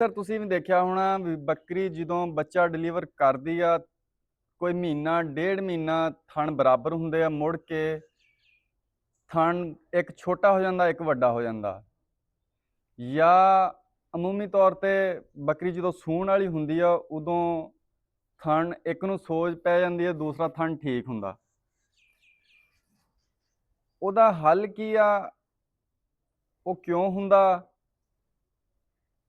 Sir ਤੁਸੀਂ ਵੀ ਦੇਖਿਆ ਹੋਣਾ ਵੀ ਬੱਕਰੀ ਜਦੋਂ ਬੱਚਾ ਡਿਲੀਵਰ ਕਰਦੀ ਆ ਕੋਈ ਮਹੀਨਾ ਡੇਢ ਮਹੀਨਾ ਥਣ ਬਰਾਬਰ ਹੁੰਦੇ ਆ, ਮੁੜ ਕੇ ਥਣ ਇੱਕ ਛੋਟਾ ਹੋ ਜਾਂਦਾ ਇੱਕ ਵੱਡਾ ਹੋ ਜਾਂਦਾ। ਜਾਂ ਅਮੂਮੀ ਤੌਰ ਤੇ ਬੱਕਰੀ ਜਦੋਂ ਸੂਣ ਵਾਲੀ ਹੁੰਦੀ ਆ ਉਦੋਂ ਥਣ ਇੱਕ ਨੂੰ ਸੋਜ ਪੈ ਜਾਂਦੀ ਹੈ, ਦੂਸਰਾ ਥਣ ਠੀਕ ਹੁੰਦਾ। ਉਹਦਾ ਹੱਲ ਕੀ ਆ? ਉਹ ਕਿਉਂ ਹੁੰਦਾ?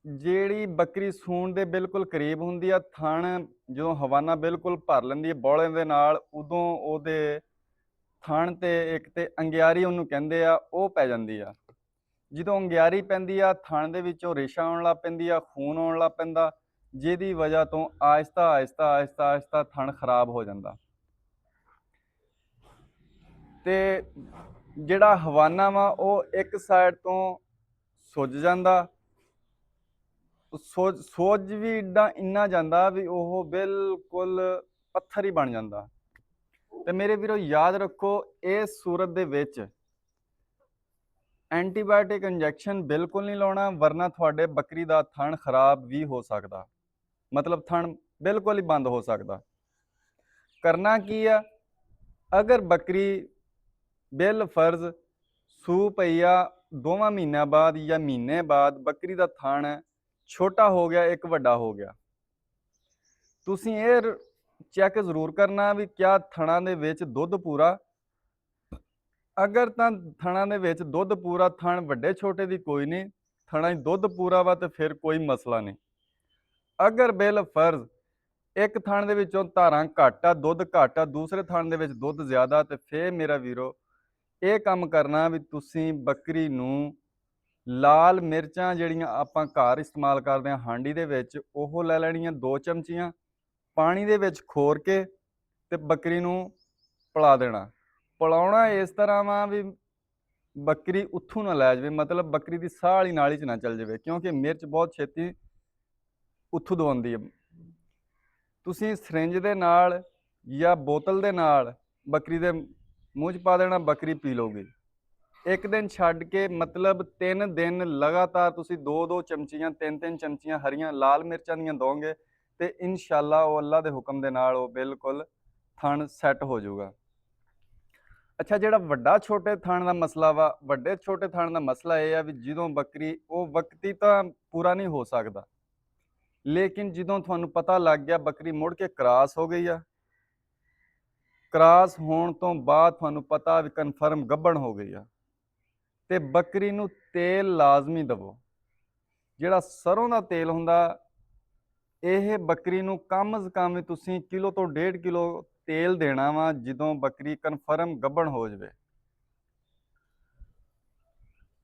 ਜਿਹੜੀ ਬੱਕਰੀ ਸੂਣ ਦੇ ਬਿਲਕੁਲ ਕਰੀਬ ਹੁੰਦੀ ਆ, ਥਣ ਜਦੋਂ ਹਵਾਨਾ ਬਿਲਕੁਲ ਭਰ ਲੈਂਦੀ ਹੈ ਬੌਲੇ ਦੇ ਨਾਲ, ਉਦੋਂ ਉਹਦੇ ਥਣ ਤੇ ਇੱਕ ਤੇ ਅੰਗਿਆਰੀ ਉਹਨੂੰ ਕਹਿੰਦੇ ਆ, ਉਹ ਪੈ ਜਾਂਦੀ ਆ। ਜਦੋਂ ਅੰਗਿਆਰੀ ਪੈਂਦੀ ਆ, ਥਣ ਦੇ ਵਿੱਚੋਂ ਰੇਸ਼ਾ ਆਉਣ ਲੱਗ ਪੈਂਦੀ ਆ, ਖੂਨ ਆਉਣ ਲੱਗ ਪੈਂਦਾ, ਜਿਹਦੀ ਵਜ੍ਹਾ ਤੋਂ ਆਹਿਸਤਾ ਆਹਿਸਤਾ ਆਹਿਸਤਾ ਆਹਿਸਤਾ ਥਣ ਖਰਾਬ ਹੋ ਜਾਂਦਾ। ਤੇ ਜਿਹੜਾ ਹਵਾਨਾ ਵਾ ਉਹ ਇੱਕ ਸਾਈਡ ਤੋਂ ਸੁੱਜ ਜਾਂਦਾ, ਸੋਜ ਵੀ ਇੰਨਾ ਜਾਂਦਾ ਵੀ ਉਹ ਬਿਲਕੁਲ ਪੱਥਰ ਹੀ ਬਣ ਜਾਂਦਾ। ਤੇ ਮੇਰੇ ਵੀਰੋ ਯਾਦ ਰੱਖੋ, ਇਸ ਸੂਰਤ ਦੇ ਵਿੱਚ ਐਂਟੀਬਾਇਓਟਿਕ ਇੰਜੈਕਸ਼ਨ ਬਿਲਕੁਲ ਨਹੀਂ ਲਾਉਣਾ, ਵਰਨਾ ਤੁਹਾਡੇ ਬੱਕਰੀ ਦਾ ਥਣ ਖਰਾਬ ਵੀ ਹੋ ਸਕਦਾ, ਮਤਲਬ ਥਣ ਬਿਲਕੁਲ ਹੀ ਬੰਦ ਹੋ ਸਕਦਾ। ਕਰਨਾ ਕੀ ਆ? ਅਗਰ ਬੱਕਰੀ ਬਿਲ ਫਰਜ਼ ਸੂ ਪਈ ਆ 2 ਮਹੀਨਿਆਂ ਬਾਅਦ ਜਾਂ ਮਹੀਨੇ ਬਾਅਦ ਬੱਕਰੀ ਦਾ ਥਣ ਛੋਟਾ ਹੋ ਗਿਆ, ਇੱਕ ਵੱਡਾ ਹੋ ਗਿਆ, ਤੁਸੀਂ ਇਹ ਚੈੱਕ ਜ਼ਰੂਰ ਕਰਨਾ ਵੀ ਕਿਆ ਥਣਾਂ ਦੇ ਵਿੱਚ ਦੁੱਧ ਪੂਰਾ। ਅਗਰ ਤਾਂ ਥਣਾਂ ਦੇ ਵਿੱਚ ਦੁੱਧ ਪੂਰਾ, ਥਣ ਵੱਡੇ ਛੋਟੇ ਦੀ ਕੋਈ ਨਹੀਂ, ਥਣਾਂ 'ਚ ਦੁੱਧ ਪੂਰਾ ਵਾ ਤੇ ਫਿਰ ਕੋਈ ਮਸਲਾ ਨਹੀਂ। ਅਗਰ ਬਿਲ ਫਰਜ਼ ਇੱਕ ਥਣ ਦੇ ਵਿੱਚੋਂ ਧਾਰਾਂ ਘੱਟ ਆ, ਦੁੱਧ ਘੱਟ ਆ, ਦੂਸਰੇ ਥਣ ਦੇ ਵਿੱਚ ਦੁੱਧ ਜ਼ਿਆਦਾ, ਤੇ ਫਿਰ ਮੇਰਾ ਵੀਰੋ ਇਹ ਕੰਮ ਕਰਨਾ ਵੀ ਤੁਸੀਂ ਬੱਕਰੀ ਨੂੰ ਲਾਲ ਮਿਰਚਾਂ ਜਿਹੜੀਆਂ ਆਪਾਂ ਘਰ ਇਸਤੇਮਾਲ ਕਰਦੇ ਹਾਂ ਹਾਂਡੀ ਦੇ ਵਿੱਚ, ਉਹ ਲੈ ਲੈਣੀਆਂ 2 ਚਮਚੀਆਂ, ਪਾਣੀ ਦੇ ਵਿੱਚ ਖੋਰ ਕੇ ਤੇ ਬੱਕਰੀ ਨੂੰ ਪਿਲਾ ਦੇਣਾ। ਪਿਲਾਉਣਾ ਇਸ ਤਰ੍ਹਾਂ ਵਾ ਵੀ ਬੱਕਰੀ ਉੱਥੋਂ ਨਾ ਲੈ ਜਾਵੇ, ਮਤਲਬ ਬੱਕਰੀ ਦੀ ਸਾਹ ਵਾਲੀ ਨਾਲੀ 'ਚ ਨਾ ਚੱਲ ਜਾਵੇ, ਕਿਉਂਕਿ ਮਿਰਚ ਬਹੁਤ ਛੇਤੀ ਉੱਥੋਂ ਦਵਾਉਂਦੀ ਹੈ। ਤੁਸੀਂ ਸਰਿੰਜ ਦੇ ਨਾਲ ਜਾਂ ਬੋਤਲ ਦੇ ਨਾਲ ਬੱਕਰੀ ਦੇ ਮੂੰਹ 'ਚ ਪਾ ਦੇਣਾ, ਬੱਕਰੀ ਪੀ ਲਊਗੀ। ਇੱਕ ਦਿਨ ਛੱਡ ਕੇ ਮਤਲਬ 3 ਦਿਨ ਲਗਾਤਾਰ ਤੁਸੀਂ 2-2 ਚਮਚੀਆਂ 3-3 ਚਮਚੀਆਂ ਹਰੀਆਂ ਲਾਲ ਮਿਰਚਾਂ ਦੀਆਂ ਦੋਗੇ ਤੇ ਇਨਸ਼ਾਅੱਲਾ ਉਹ ਅੱਲਾ ਦੇ ਹੁਕਮ ਦੇ ਨਾਲ ਉਹ ਬਿਲਕੁਲ ਥਣ ਸੈੱਟ ਹੋ ਜਾਊਗਾ। ਅੱਛਾ, ਜਿਹੜਾ ਵੱਡਾ ਛੋਟੇ ਥਣ ਦਾ ਮਸਲਾ ਵਾ, ਵੱਡੇ ਛੋਟੇ ਥਣ ਦਾ ਮਸਲਾ ਇਹ ਆ ਵੀ ਜਦੋਂ ਬੱਕਰੀ ਉਹ ਵਕਤੀ ਤਾਂ ਪੂਰਾ ਨਹੀਂ ਹੋ ਸਕਦਾ, ਲੇਕਿਨ ਜਦੋਂ ਤੁਹਾਨੂੰ ਪਤਾ ਲੱਗ ਗਿਆ ਬੱਕਰੀ ਮੁੜ ਕੇ ਕ੍ਰਾਸ ਹੋ ਗਈ ਆ, ਕ੍ਰਾਸ ਹੋਣ ਤੋਂ ਬਾਅਦ ਤੁਹਾਨੂੰ ਪਤਾ ਵੀ ਕਨਫਰਮ ਗੱਭਣ ਹੋ ਗਈ ਆ, ਤੇ ਬੱਕਰੀ ਨੂੰ ਤੇਲ ਲਾਜ਼ਮੀ ਦਵੋ। ਜਿਹੜਾ ਸਰੋਂ ਦਾ ਤੇਲ ਹੁੰਦਾ, ਇਹ ਬੱਕਰੀ ਨੂੰ ਕਮ ਸੇ ਕਮ ਤੁਸੀਂ ਕਿਲੋ ਤੋਂ 1.5 ਕਿਲੋ ਤੇਲ ਦੇਣਾ ਵਾ ਜਦੋਂ ਬੱਕਰੀ ਕਨਫਰਮ ਗੱਭਣ ਹੋ ਜਾਵੇ।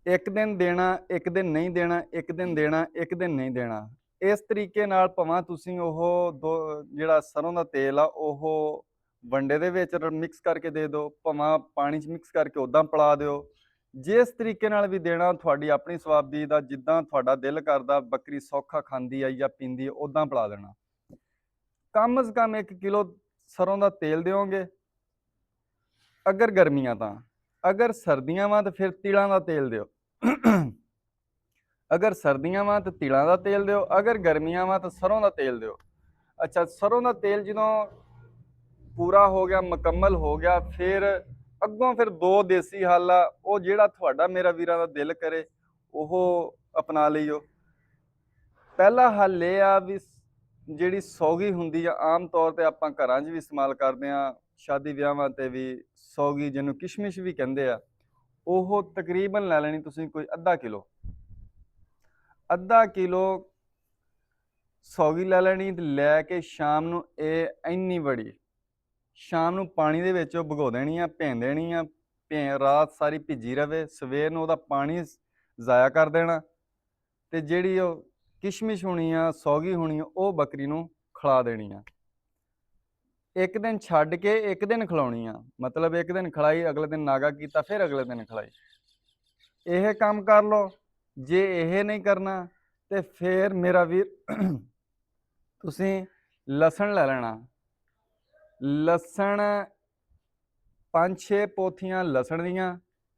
ਇੱਕ ਦਿਨ ਦੇਣਾ, ਇੱਕ ਦਿਨ ਨਹੀਂ ਦੇਣਾ, ਇੱਕ ਦਿਨ ਦੇਣਾ, ਇੱਕ ਦਿਨ ਨਹੀਂ ਦੇਣਾ। ਇਸ ਤਰੀਕੇ ਨਾਲ ਭਾਵੇਂ ਤੁਸੀਂ ਉਹ ਜਿਹੜਾ ਸਰੋਂ ਦਾ ਤੇਲ ਆ ਉਹ ਵੰਡੇ ਦੇ ਵਿੱਚ ਮਿਕਸ ਕਰਕੇ ਦੇ ਦਿਓ, ਭਾਵੇਂ ਪਾਣੀ 'ਚ ਮਿਕਸ ਕਰਕੇ ਉੱਦਾਂ ਪਿਲਾ ਦਿਓ। ਜਿਸ ਤਰੀਕੇ ਨਾਲ ਵੀ ਦੇਣਾ ਤੁਹਾਡੀ ਆਪਣੀ ਸਵਾਬਦੀ ਦਾ, ਜਿੱਦਾਂ ਤੁਹਾਡਾ ਦਿਲ ਕਰਦਾ ਬੱਕਰੀ ਸੌਖਾ ਖਾਂਦੀ ਆ ਜਾਂ ਪੀਂਦੀ ਆ ਉੱਦਾਂ ਪਿਲਾ ਦੇਣਾ। ਕਮ ਸੇ ਕਮ 1 ਕਿਲੋ ਸਰੋਂ ਦਾ ਤੇਲ ਦਿਓਗੇ ਅਗਰ ਗਰਮੀਆਂ ਤਾਂ। ਅਗਰ ਸਰਦੀਆਂ ਵਾ ਤਾਂ ਫਿਰ ਤਿਲਾਂ ਦਾ ਤੇਲ ਦਿਓ। ਅਗਰ ਸਰਦੀਆਂ ਵਾ ਤਾਂ ਤਿਲਾਂ ਦਾ ਤੇਲ ਦਿਓ, ਅਗਰ ਗਰਮੀਆਂ ਵਾ ਤਾਂ ਸਰੋਂ ਦਾ ਤੇਲ ਦਿਓ। ਅੱਛਾ, ਸਰੋਂ ਦਾ ਤੇਲ ਜਦੋਂ ਪੂਰਾ ਹੋ ਗਿਆ, ਮੁਕੰਮਲ ਹੋ ਗਿਆ, ਫਿਰ ਅੱਗੋਂ ਫਿਰ 2 ਦੇਸੀ ਹੱਲ ਆ, ਉਹ ਜਿਹੜਾ ਤੁਹਾਡਾ ਮੇਰਾ ਵੀਰਾਂ ਦਾ ਦਿਲ ਕਰੇ ਉਹ ਅਪਣਾ ਲਈਓ। ਪਹਿਲਾ ਹੱਲ ਇਹ ਆ ਵੀ ਜਿਹੜੀ ਸੌਗੀ ਹੁੰਦੀ ਆ, ਆਮ ਤੌਰ ਤੇ ਆਪਾਂ ਘਰਾਂ 'ਚ ਵੀ ਇਸਤੇਮਾਲ ਕਰਦੇ ਹਾਂ, ਸ਼ਾਦੀ ਵਿਆਹਾਂ ਤੇ ਵੀ ਸੌਗੀ ਜਿਹਨੂੰ ਕਿਸ਼ਮਿਸ਼ ਵੀ ਕਹਿੰਦੇ ਆ, ਉਹ ਤਕਰੀਬਨ ਲੈ ਲੈਣੀ ਤੁਸੀਂ ਕੋਈ ਅੱਧਾ ਕਿਲੋ ਸੌਗੀ ਲੈ ਲੈਣੀ, ਤੇ ਲੈ ਕੇ ਸ਼ਾਮ ਨੂੰ ਇਹ ਇੰਨੀ ਬੜੀ ਸ਼ਾਮ ਨੂੰ ਪਾਣੀ ਦੇ ਵਿੱਚ ਉਹ ਭਿਗੋ ਦੇਣੀ ਆ, ਭੇਂ ਦੇਣੀ ਆ, ਰਾਤ ਸਾਰੀ ਭਿੱਜੀ ਰਵੇ, ਸਵੇਰ ਨੂੰ ਉਹਦਾ ਪਾਣੀ ਜ਼ਾਇਆ ਕਰ ਦੇਣਾ, ਤੇ ਜਿਹੜੀ ਉਹ ਕਿਸ਼ਮਿਸ਼ ਹੋਣੀ ਆ, ਸੌਗੀ ਹੋਣੀ ਆ, ਉਹ ਬੱਕਰੀ ਨੂੰ ਖਿਲਾ ਦੇਣੀ ਆ। ਇੱਕ ਦਿਨ ਛੱਡ ਕੇ ਇੱਕ ਦਿਨ ਖਿਲਾਉਣੀ ਆ, ਮਤਲਬ ਇੱਕ ਦਿਨ ਖਿਲਾਈ, ਅਗਲੇ ਦਿਨ ਨਾਗਾ ਕੀਤਾ, ਫਿਰ ਅਗਲੇ ਦਿਨ ਖਿਲਾਈ। ਇਹ ਕੰਮ ਕਰ ਲਓ। ਜੇ ਇਹ ਨਹੀਂ ਕਰਨਾ ਤੇ ਫਿਰ ਮੇਰਾ ਵੀਰ ਤੁਸੀਂ ਲਸਣ ਲੈ ਲੈਣਾ। ਲਸਣ 5-6 ਪੋਥੀਆਂ ਲਸਣ ਦੀਆਂ,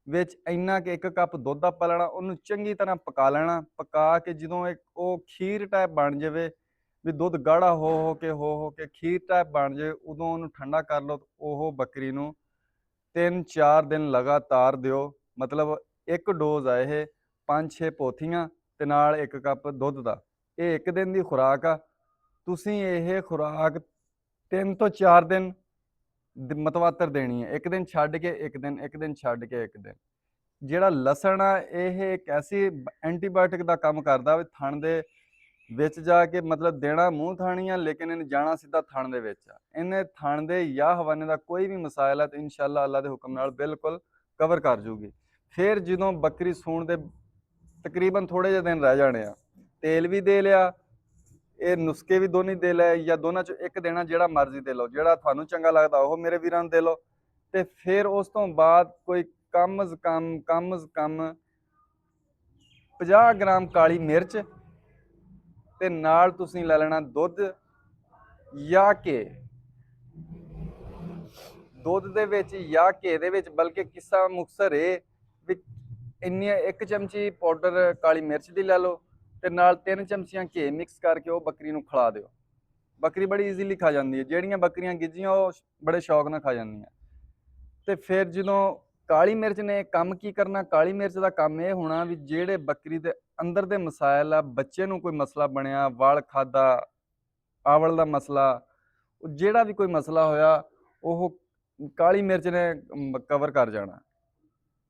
ਵਿੱਚ ਇੰਨਾ ਕਿ 1 ਕੱਪ ਦੁੱਧ ਆਪਾਂ ਲੈਣਾ, ਉਹਨੂੰ ਚੰਗੀ ਤਰ੍ਹਾਂ ਪਕਾ ਲੈਣਾ। ਪਕਾ ਕੇ ਜਦੋਂ ਉਹ ਖੀਰ ਟਾਈਪ ਬਣ ਜਾਵੇ, ਵੀ ਦੁੱਧ ਗਾੜਾ ਹੋ ਕੇ ਖੀਰ ਟਾਈਪ ਬਣ ਜਾਵੇ, ਉਦੋਂ ਉਹਨੂੰ ਠੰਡਾ ਕਰ ਲਓ। ਉਹ ਬੱਕਰੀ ਨੂੰ 3-4 ਦਿਨ ਲਗਾਤਾਰ ਦਿਓ। ਮਤਲਬ ਇੱਕ ਡੋਜ਼ ਆ ਇਹ 5-6 ਪੋਥੀਆਂ ਤੇ ਨਾਲ 1 ਕੱਪ ਦੁੱਧ ਦਾ। ਇਹ 1 ਦਿਨ ਦੀ ਖੁਰਾਕ ਆ। ਤੁਸੀਂ ਇਹ ਖੁਰਾਕ 3 ਤੋਂ 4 ਦਿਨ ਮਤਵਾਤਰ ਦੇਣੀ ਹੈ। 1 ਦਿਨ ਛੱਡ ਕੇ 1 ਦਿਨ, 1 ਦਿਨ ਛੱਡ ਕੇ 1 ਦਿਨ। ਜਿਹੜਾ ਲਸਣ ਆ ਇਹ ਇੱਕ ਐਸੀ ਐਂਟੀਬਾਇਓਟਿਕ ਦਾ ਕੰਮ ਕਰਦਾ ਵੀ ਥਣ ਦੇ ਵਿੱਚ ਜਾ ਕੇ ਮਤਲਬ ਦੇਣਾ ਮੂੰਹ ਥਾਣੀ ਆ, ਲੇਕਿਨ ਇਹਨੇ ਜਾਣਾ ਸਿੱਧਾ ਥਣ ਦੇ ਵਿੱਚ ਆ। ਇਹਨੇ ਥਣ ਦੇ ਜਾਂ ਹਵਾਨੇ ਦਾ ਕੋਈ ਵੀ ਮਸਾਇਲ ਹੈ ਤਾਂ ਇਨਸ਼ਾਅੱਲਾ ਅੱਲਾ ਦੇ ਹੁਕਮ ਨਾਲ ਬਿਲਕੁਲ ਕਵਰ ਕਰ ਜੂਗੀ। ਫਿਰ ਜਦੋਂ ਬੱਕਰੀ ਸੂਣ ਦੇ ਤਕਰੀਬਨ ਥੋੜੇ ਜਿਹੇ ਦਿਨ ਰਹਿ ਜਾਣੇ ਆ, ਤੇਲ ਵੀ ਦੇ ਲਿਆ, ਇਹ ਨੁਸਖੇ ਵੀ ਦੋਨੇ ਦੇ ਲਏ, ਜਾਂ ਦੋਨਾਂ ਚੋਂ ਇੱਕ ਦੇਣਾ, ਜਿਹੜਾ ਮਰਜ਼ੀ ਦੇ ਲਓ, ਜਿਹੜਾ ਤੁਹਾਨੂੰ ਚੰਗਾ ਲੱਗਦਾ ਉਹ ਮੇਰੇ ਵੀਰਾਂ ਨੂੰ ਦੇ ਲਓ। ਤੇ ਫਿਰ ਉਸ ਤੋਂ ਬਾਅਦ ਕੋਈ ਕਮ ਜ਼ ਕਮ 50 ਗ੍ਰਾਮ ਕਾਲੀ ਮਿਰਚ ਤੇ ਨਾਲ ਤੁਸੀਂ ਲੈ ਲੈਣਾ ਦੁੱਧ ਜਾਂ ਘੇ। ਦੁੱਧ ਦੇ ਵਿੱਚ ਜਾਂ ਘੇ ਦੇ ਵਿੱਚ, ਬਲਕਿ ਕਿੱਸਾ ਮੁਕਤਸਰ ਇਹ ਵੀ ਇੰਨੀ 1 ਚਮਚੀ ਪਾਊਡਰ ਕਾਲੀ ਮਿਰਚ ਦੀ ਲੈ ਲਓ ਤੇ ਨਾਲ 3 ਚਮਚੀਆਂ ਘੇ ਮਿਕਸ ਕਰਕੇ ਉਹ ਬੱਕਰੀ ਨੂੰ ਖਿਲਾ ਦਿਓ। ਬੱਕਰੀ ਬੜੀ ਈਜ਼ੀਲੀ ਖਾ ਜਾਂਦੀ ਹੈ। ਜਿਹੜੀਆਂ ਬੱਕਰੀਆਂ ਗਿੱਜੀਆਂ ਉਹ ਬੜੇ ਸ਼ੌਕ ਨਾਲ ਖਾ ਜਾਂਦੀਆਂ। ਤੇ ਫਿਰ ਜਦੋਂ ਕਾਲੀ ਮਿਰਚ ਨੇ ਕੰਮ ਕੀ ਕਰਨਾ, ਕਾਲੀ ਮਿਰਚ ਦਾ ਕੰਮ ਇਹ ਹੋਣਾ ਵੀ ਜਿਹੜੇ ਬੱਕਰੀ ਦੇ ਅੰਦਰ ਦੇ ਮਸਾਇਲ ਆ, ਬੱਚੇ ਨੂੰ ਕੋਈ ਮਸਲਾ ਬਣਿਆ, ਵਾਲ ਖਾਦਾ, ਆਵਲ ਦਾ ਮਸਲਾ, ਜਿਹੜਾ ਵੀ ਕੋਈ ਮਸਲਾ ਹੋਇਆ, ਉਹ ਕਾਲੀ ਮਿਰਚ ਨੇ ਕਵਰ ਕਰ ਜਾਣਾ।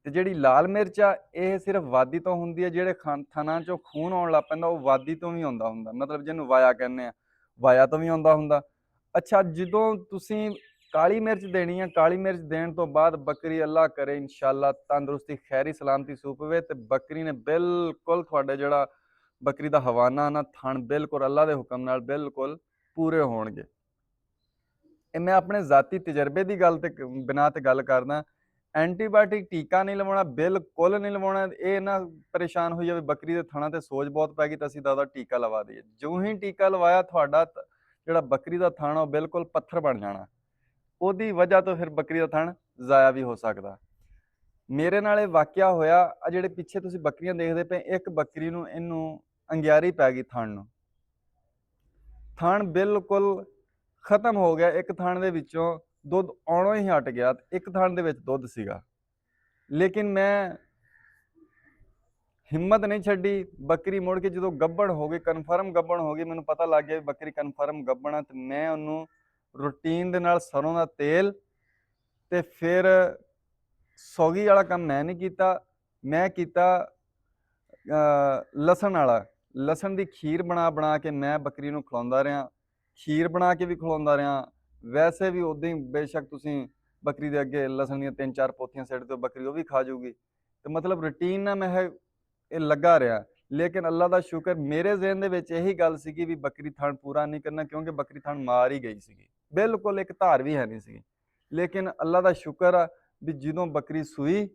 ਤੇ ਜਿਹੜੀ ਲਾਲ ਮਿਰਚ ਆ ਇਹ ਸਿਰਫ ਵਾਦੀ ਤੋਂ ਹੁੰਦੀ ਹੈ। ਜਿਹੜੇ ਥਣਾਂ ਚੋਂ ਖੂਨ ਆਉਣ ਲੱਗ ਪੈਂਦਾ ਉਹ ਵਾਦੀ ਤੋਂ ਵੀ ਆਉਂਦਾ ਹੁੰਦਾ, ਮਤਲਬ ਜਿਹਨੂੰ ਵਾਇਆ ਕਹਿੰਦੇ ਆ, ਵਾਇਆ ਤੋਂ ਵੀ ਆਉਂਦਾ ਹੁੰਦਾ। ਅੱਛਾ, ਜਦੋਂ ਤੁਸੀਂ ਕਾਲੀ ਮਿਰਚ ਦੇਣੀ ਆ, ਕਾਲੀ ਮਿਰਚ ਦੇਣ ਤੋਂ ਬਾਅਦ ਬੱਕਰੀ ਅੱਲਾ ਕਰੇ ਇਨਸ਼ਾਅੱਲਾ ਤੰਦਰੁਸਤੀ ਖੈਰੀ ਸਲਾਮਤੀ ਸੂਪਵੇ ਤੇ ਬੱਕਰੀ ਨੇ ਬਿਲਕੁਲ ਤੁਹਾਡੇ ਜਿਹੜਾ ਬੱਕਰੀ ਦਾ ਹਵਾਨਾ ਨਾ ਥਣ ਬਿਲਕੁਲ ਅੱਲਾ ਦੇ ਹੁਕਮ ਨਾਲ ਬਿਲਕੁਲ ਪੂਰੇ ਹੋਣਗੇ। ਇਹ ਮੈਂ ਆਪਣੇ ਜ਼ਾਤੀ ਤਜਰਬੇ ਦੀ ਗੱਲ ਤੇ ਬਿਨਾਂ ਤੇ ਗੱਲ ਕਰਦਾ। ਐਂਟੀਬਾਇਓਟਿਕ ਟੀਕਾ ਨਹੀਂ ਲਵਾਉਣਾ, ਬਿਲਕੁਲ ਨਹੀਂ ਲਵਾਉਣਾ। ਇਹ ਨਾ ਪਰੇਸ਼ਾਨ ਹੋਈ ਜਾਵੇ ਬੱਕਰੀ ਦੇ ਥਣਾਂ ਤੇ ਸੋਜ ਬਹੁਤ ਪੈ ਗਈ ਤਾਂ ਅਸੀਂ ਦਾਦਾ ਟੀਕਾ ਲਵਾ ਦਈਏ। ਜਿਉਂ ਹੀ ਟੀਕਾ ਲਵਾਇਆ ਤੁਹਾਡਾ ਜਿਹੜਾ ਬੱਕਰੀ ਦਾ ਥਣ ਉਹ ਬਿਲਕੁਲ ਪੱਥਰ ਬਣ ਜਾਣਾ। ਉਹਦੀ ਵਜ੍ਹਾ ਤੋਂ ਫਿਰ ਬੱਕਰੀ ਦਾ ਥਣ ਜ਼ਾਇਆ ਵੀ ਹੋ ਸਕਦਾ। ਮੇਰੇ ਨਾਲ ਇਹ ਵਾਕਿਆ ਹੋਇਆ। ਆ ਜਿਹੜੇ ਪਿੱਛੇ ਤੁਸੀਂ ਬੱਕਰੀਆਂ ਦੇਖਦੇ ਪਏ, ਇੱਕ ਬੱਕਰੀ ਨੂੰ ਇਹਨੂੰ ਅੰਗਿਆਰੀ ਪੈ ਗਈ ਥਣ ਨੂੰ, ਥਣ ਬਿਲਕੁਲ ਖਤਮ ਹੋ ਗਿਆ। ਇੱਕ ਥਣ ਦੇ ਵਿੱਚੋਂ ਦੁੱਧ ਆਉਣੋਂ ਹੀ ਹਟ ਗਿਆ। ਇੱਕ ਥਣ ਦੇ ਵਿੱਚ ਦੁੱਧ ਸੀਗਾ, ਲੇਕਿਨ ਮੈਂ ਹਿੰਮਤ ਨਹੀਂ ਛੱਡੀ। ਬੱਕਰੀ ਮੁੜ ਕੇ ਜਦੋਂ ਗੱਭਣ ਹੋ ਗਈ, ਕਨਫਰਮ ਗੱਭਣ ਹੋ ਗਈ, ਮੈਨੂੰ ਪਤਾ ਲੱਗ ਗਿਆ ਵੀ ਬੱਕਰੀ ਕਨਫਰਮ ਗੱਭਣ ਆ, ਤੇ ਮੈਂ ਉਹਨੂੰ ਰੂਟੀਨ ਦੇ ਨਾਲ ਸਰੋਂ ਦਾ ਤੇਲ ਤੇ ਫਿਰ ਸੌਗੀ ਵਾਲਾ ਕੰਮ ਮੈਂ ਨਹੀਂ ਕੀਤਾ। ਮੈਂ ਕੀਤਾ ਲਸਣ ਵਾਲਾ। ਲਸਣ ਦੀ ਖੀਰ ਬਣਾ ਕੇ ਮੈਂ ਬੱਕਰੀ ਨੂੰ ਖਿਲਾਉਂਦਾ ਰਿਹਾ। ਖੀਰ ਬਣਾ ਕੇ ਵੀ ਖਿਲਾਉਂਦਾ ਰਿਹਾ। ਵੈਸੇ ਵੀ ਉੱਦਾਂ ਹੀ ਬੇਸ਼ੱਕ ਤੁਸੀਂ ਬੱਕਰੀ ਦੇ ਅੱਗੇ ਲਸਣ ਦੀਆਂ 3-4 ਪੋਥੀਆਂ ਸਿੱਟ ਦਿਓ, ਬੱਕਰੀ ਉਹ ਵੀ ਖਾ ਜਾਊਗੀ। ਤੇ ਮਤਲਬ ਰੂਟੀਨ ਨਾਲ ਮੈਂ ਇਹ ਲੱਗਾ ਰਿਹਾ। ਲੇਕਿਨ ਅੱਲਾ ਦਾ ਸ਼ੁਕਰ, ਮੇਰੇ ਜ਼ਿਹਨ ਦੇ ਵਿੱਚ ਇਹੀ ਗੱਲ ਸੀਗੀ ਵੀ ਬੱਕਰੀ ਥਣ ਪੂਰਾ ਨਹੀਂ ਕਰਨਾ, ਕਿਉਂਕਿ ਬੱਕਰੀ ਥਣ ਮਾਰ ਹੀ ਗਈ ਸੀਗੀ, ਬਿਲਕੁਲ ਇੱਕ ਧਾਰ ਵੀ ਹੈ ਨਹੀਂ ਸੀਗੀ। ਲੇਕਿਨ ਅੱਲਾ ਦਾ ਸ਼ੁਕਰ ਆ ਵੀ ਜਦੋਂ ਬੱਕਰੀ ਸੂਈ,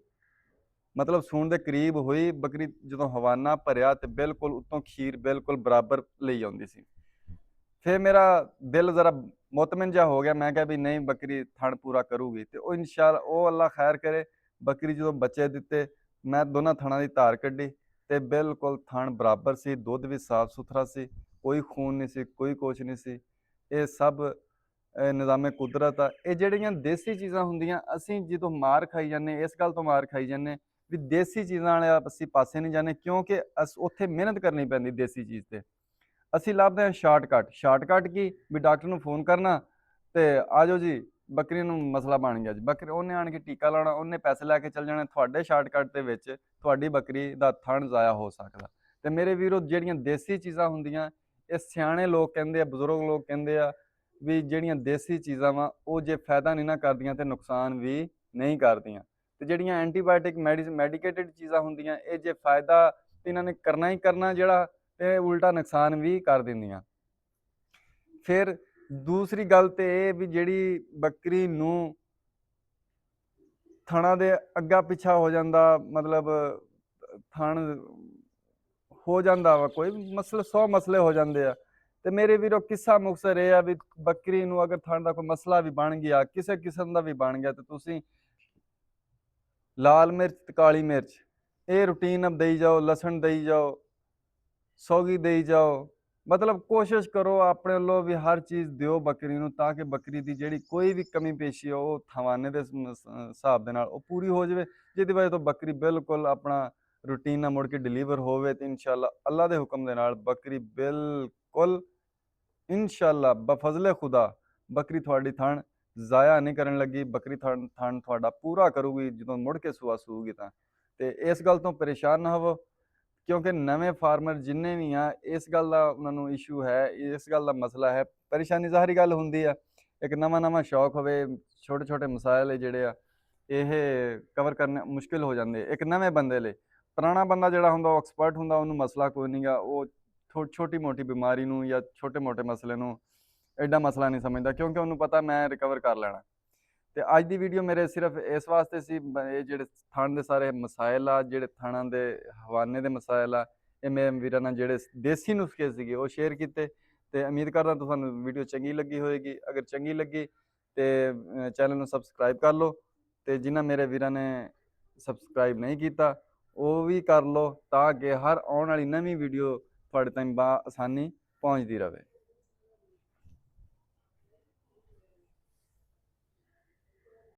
ਮਤਲਬ ਸੂਣ ਦੇ ਕਰੀਬ ਹੋਈ ਬੱਕਰੀ, ਜਦੋਂ ਹਵਾਨਾ ਭਰਿਆ ਤੇ ਬਿਲਕੁਲ ਉੱਤੋਂ ਖੀਰ ਬਿਲਕੁਲ ਬਰਾਬਰ ਲਈ ਆਉਂਦੀ ਸੀ। ਫਿਰ ਮੇਰਾ ਦਿਲ ਜ਼ਰਾ ਮੁਤਮਿਨ ਜਿਹਾ ਹੋ ਗਿਆ। ਮੈਂ ਕਿਹਾ ਵੀ ਨਹੀਂ, ਬੱਕਰੀ ਥਣ ਪੂਰਾ ਕਰੂਗੀ। ਤੇ ਉਹ ਇਨਸ਼ਾਅੱਲਾ, ਉਹ ਅੱਲਾ ਖੈਰ ਕਰੇ, ਬੱਕਰੀ ਜਦੋਂ ਬੱਚੇ ਦਿੱਤੇ, ਮੈਂ ਦੋਨਾਂ ਥਣਾਂ ਦੀ ਧਾਰ ਕੱਢੀ ਤੇ ਬਿਲਕੁਲ ਥਣ ਬਰਾਬਰ ਸੀ। ਦੁੱਧ ਵੀ ਸਾਫ਼ ਸੁਥਰਾ ਸੀ, ਕੋਈ ਖੂਨ ਨਹੀਂ ਸੀ, ਕੋਈ ਕੁਛ ਨਹੀਂ ਸੀ। ਇਹ ਸਭ ਨਿਜ਼ਾਮੇ ਕੁਦਰਤ ਆ। ਇਹ ਜਿਹੜੀਆਂ ਦੇਸੀ ਚੀਜ਼ਾਂ ਹੁੰਦੀਆਂ, ਅਸੀਂ ਜਦੋਂ ਮਾਰ ਖਾਈ ਜਾਂਦੇ, ਇਸ ਗੱਲ ਤੋਂ ਮਾਰ ਖਾਈ ਜਾਂਦੇ ਵੀ ਦੇਸੀ ਚੀਜ਼ਾਂ ਵਾਲੇ ਅਸੀਂ ਪਾਸੇ ਨਹੀਂ ਜਾਂਦੇ, ਕਿਉਂਕਿ ਉੱਥੇ ਮਿਹਨਤ ਕਰਨੀ ਪੈਂਦੀ ਦੇਸੀ ਚੀਜ਼ ਤੇ। ਅਸੀਂ ਲੱਭਦੇ ਹਾਂ ਸ਼ਾਰਟਕਟ ਕੀ ਵੀ ਡਾਕਟਰ ਨੂੰ ਫੋਨ ਕਰਨਾ ਤੇ ਆ ਜਾਓ ਜੀ, ਬੱਕਰੀ ਨੂੰ ਮਸਲਾ ਬਣ ਗਿਆ ਜੀ, ਬੱਕਰੀ ਉਹਨੇ ਆਣ ਕੇ ਟੀਕਾ ਲਾਉਣਾ, ਉਹਨੇ ਪੈਸੇ ਲੈ ਕੇ ਚੱਲ ਜਾਣਾ। ਤੁਹਾਡੇ ਸ਼ਾਰਟਕਟ ਦੇ ਵਿੱਚ ਤੁਹਾਡੀ ਬੱਕਰੀ ਦਾ ਥਣ ਜ਼ਾਇਆ ਹੋ ਸਕਦਾ। ਤੇ ਮੇਰੇ ਵੀਰੋ, ਜਿਹੜੀਆਂ ਦੇਸੀ ਚੀਜ਼ਾਂ ਹੁੰਦੀਆਂ, ਇਹ ਸਿਆਣੇ ਲੋਕ ਕਹਿੰਦੇ ਆ, ਬਜ਼ੁਰਗ ਲੋਕ ਕਹਿੰਦੇ ਆ ਵੀ ਜਿਹੜੀਆਂ ਦੇਸੀ ਚੀਜ਼ਾਂ ਵਾ ਉਹ ਜੇ ਫਾਇਦਾ ਨਹੀਂ ਨਾ ਕਰਦੀਆਂ ਤੇ ਨੁਕਸਾਨ ਵੀ ਨਹੀਂ ਕਰਦੀਆਂ। ਤੇ ਜਿਹੜੀਆਂ ਐਂਟੀਬਾਇਓਟਿਕ ਮੈਡੀਕੇਟਡ ਚੀਜ਼ਾਂ ਹੁੰਦੀਆਂ, ਇਹ ਜੇ ਫਾਇਦਾ ਇਹਨਾਂ ਨੇ ਕਰਨਾ ਹੀ ਕਰਨਾ ਜਿਹੜਾ, ਤੇ ਉਲਟਾ ਨੁਕਸਾਨ ਵੀ ਕਰ ਦਿੰਦੀਆਂ। ਫਿਰ ਦੂਸਰੀ ਗੱਲ ਤੇ ਇਹ ਵੀ ਜਿਹੜੀ ਬੱਕਰੀ ਨੂੰ ਥਣਾ ਦੇ ਅੱਗਾ ਪਿੱਛਾ ਹੋ ਜਾਂਦਾ, ਮਤਲਬ ਥਣ ਹੋ ਜਾਂਦਾ ਵਾ, ਕੋਈ ਮਸਲੇ 100 ਮਸਲੇ ਹੋ ਜਾਂਦੇ ਆ। ਤੇ ਮੇਰੇ ਵੀਰੋ, ਕਿੱਸਾ ਮੁਕਤਸਰ ਇਹ ਆ ਵੀ ਬੱਕਰੀ ਨੂੰ ਅਗਰ ਥਣ ਦਾ ਕੋਈ ਮਸਲਾ ਵੀ ਬਣ ਗਿਆ, ਕਿਸੇ ਕਿਸਮ ਦਾ ਵੀ ਬਣ ਗਿਆ, ਤੇ ਤੁਸੀਂ ਲਾਲ ਮਿਰਚ ਤੇ ਕਾਲੀ ਮਿਰਚ ਇਹ ਰੂਟੀਨ ਅਪ ਦੇਈ ਜਾਓ, ਲਸਣ ਦੇਈ ਜਾਓ, ਸੌਗੀ ਦੇਈ ਜਾਓ। ਮਤਲਬ ਕੋਸ਼ਿਸ਼ ਕਰੋ ਆਪਣੇ ਵੱਲੋਂ ਵੀ ਹਰ ਚੀਜ਼ ਦਿਓ ਬੱਕਰੀ ਨੂੰ, ਤਾਂ ਕਿ ਬੱਕਰੀ ਦੀ ਜਿਹੜੀ ਕੋਈ ਵੀ ਕਮੀ ਪੇਸ਼ੀ ਆ ਉਹ ਥਵਾਨੇ ਦੇ ਹਿਸਾਬ ਦੇ ਨਾਲ ਉਹ ਪੂਰੀ ਹੋ ਜਾਵੇ, ਜਿਹਦੀ ਵਜ੍ਹਾ ਤੋਂ ਬੱਕਰੀ ਬਿਲਕੁਲ ਆਪਣਾ ਰੂਟੀਨ ਨਾਲ ਮੁੜ ਕੇ ਡਿਲੀਵਰ ਹੋਵੇ। ਤੇ ਇਨਸ਼ਾਅੱਲਾ ਅੱਲਾ ਦੇ ਹੁਕਮ ਦੇ ਨਾਲ ਬੱਕਰੀ ਬਿਲਕੁਲ ਇਨਸ਼ਾਅੱਲਾ ਬਫਜ਼ਲੇ ਖੁਦਾ ਬੱਕਰੀ ਤੁਹਾਡੀ ਥਣ ਜ਼ਾਇਆ ਨਹੀਂ ਕਰਨ ਲੱਗੀ। ਬੱਕਰੀ ਥਣ ਤੁਹਾਡਾ ਪੂਰਾ ਕਰੂਗੀ ਜਦੋਂ ਮੁੜ ਕੇ ਸੂਆ ਸੂਗੀ ਤਾਂ। ਤੇ ਇਸ ਗੱਲ ਤੋਂ ਪਰੇਸ਼ਾਨ ਨਾ ਹੋਵੋ, ਕਿਉਂਕਿ ਨਵੇਂ ਫਾਰਮਰ ਜਿੰਨੇ ਵੀ ਆ ਇਸ ਗੱਲ ਦਾ ਉਹਨਾਂ ਨੂੰ ਇਸ਼ੂ ਹੈ, ਇਸ ਗੱਲ ਦਾ ਮਸਲਾ ਹੈ। ਪਰੇਸ਼ਾਨੀ ਜ਼ਾਹਰੀ ਗੱਲ ਹੁੰਦੀ ਆ, ਇੱਕ ਨਵਾਂ ਸ਼ੌਕ ਹੋਵੇ, ਛੋਟੇ ਛੋਟੇ ਮਸਾਇਲ ਜਿਹੜੇ ਆ ਇਹ ਕਵਰ ਕਰਨੇ ਮੁਸ਼ਕਿਲ ਹੋ ਜਾਂਦੇ ਇੱਕ ਨਵੇਂ ਬੰਦੇ ਲਈ। ਪੁਰਾਣਾ ਬੰਦਾ ਜਿਹੜਾ ਹੁੰਦਾ ਉਹ ਐਕਸਪਰਟ ਹੁੰਦਾ, ਉਹਨੂੰ ਮਸਲਾ ਕੋਈ ਨਹੀਂ ਗਾ, ਉਹ ਛੋਟੀ ਮੋਟੀ ਬਿਮਾਰੀ ਨੂੰ ਜਾਂ ਛੋਟੇ ਮੋਟੇ ਮਸਲੇ ਨੂੰ ਐਡਾ ਮਸਲਾ ਨਹੀਂ ਸਮਝਦਾ, ਕਿਉਂਕਿ ਉਹਨੂੰ ਪਤਾ ਮੈਂ ਰਿਕਵਰ ਕਰ ਲੈਣਾ। ਤੇ ਅੱਜ ਦੀ ਵੀਡੀਓ ਮੇਰੇ ਸਿਰਫ ਇਸ ਵਾਸਤੇ ਸੀ, ਇਹ ਜਿਹੜੇ ਥਣ ਦੇ ਸਾਰੇ ਮਸਾਇਲ ਆ, ਜਿਹੜੇ ਥਣਾਂ ਦੇ ਹਵਾਨੇ ਦੇ ਮਸਾਇਲ ਆ, ਇਹ ਮੇਰੇ ਵੀਰਾਂ ਨਾਲ ਜਿਹੜੇ ਦੇਸੀ ਨੁਸਖੇ ਸੀਗੇ ਉਹ ਸ਼ੇਅਰ ਕੀਤੇ। ਤੇ ਉਮੀਦ ਕਰਦਾ ਤੁਹਾਨੂੰ ਵੀਡੀਓ ਚੰਗੀ ਲੱਗੀ ਹੋਏਗੀ। ਅਗਰ ਚੰਗੀ ਲੱਗੀ ਤੇ ਚੈਨਲ ਨੂੰ ਸਬਸਕ੍ਰਾਈਬ ਕਰ ਲਓ, ਤੇ ਜਿਨ੍ਹਾਂ ਮੇਰੇ ਵੀਰਾਂ ਨੇ ਸਬਸਕ੍ਰਾਈਬ ਨਹੀਂ ਕੀਤਾ ਉਹ ਵੀ ਕਰ ਲਓ, ਤਾਂ ਕਿ ਹਰ ਆਉਣ ਵਾਲੀ ਨਵੀਂ ਵੀਡੀਓ ਤੁਹਾਡੇ ਤਾਈਂ ਬਾ ਆਸਾਨੀ ਪਹੁੰਚਦੀ ਰਹੇ।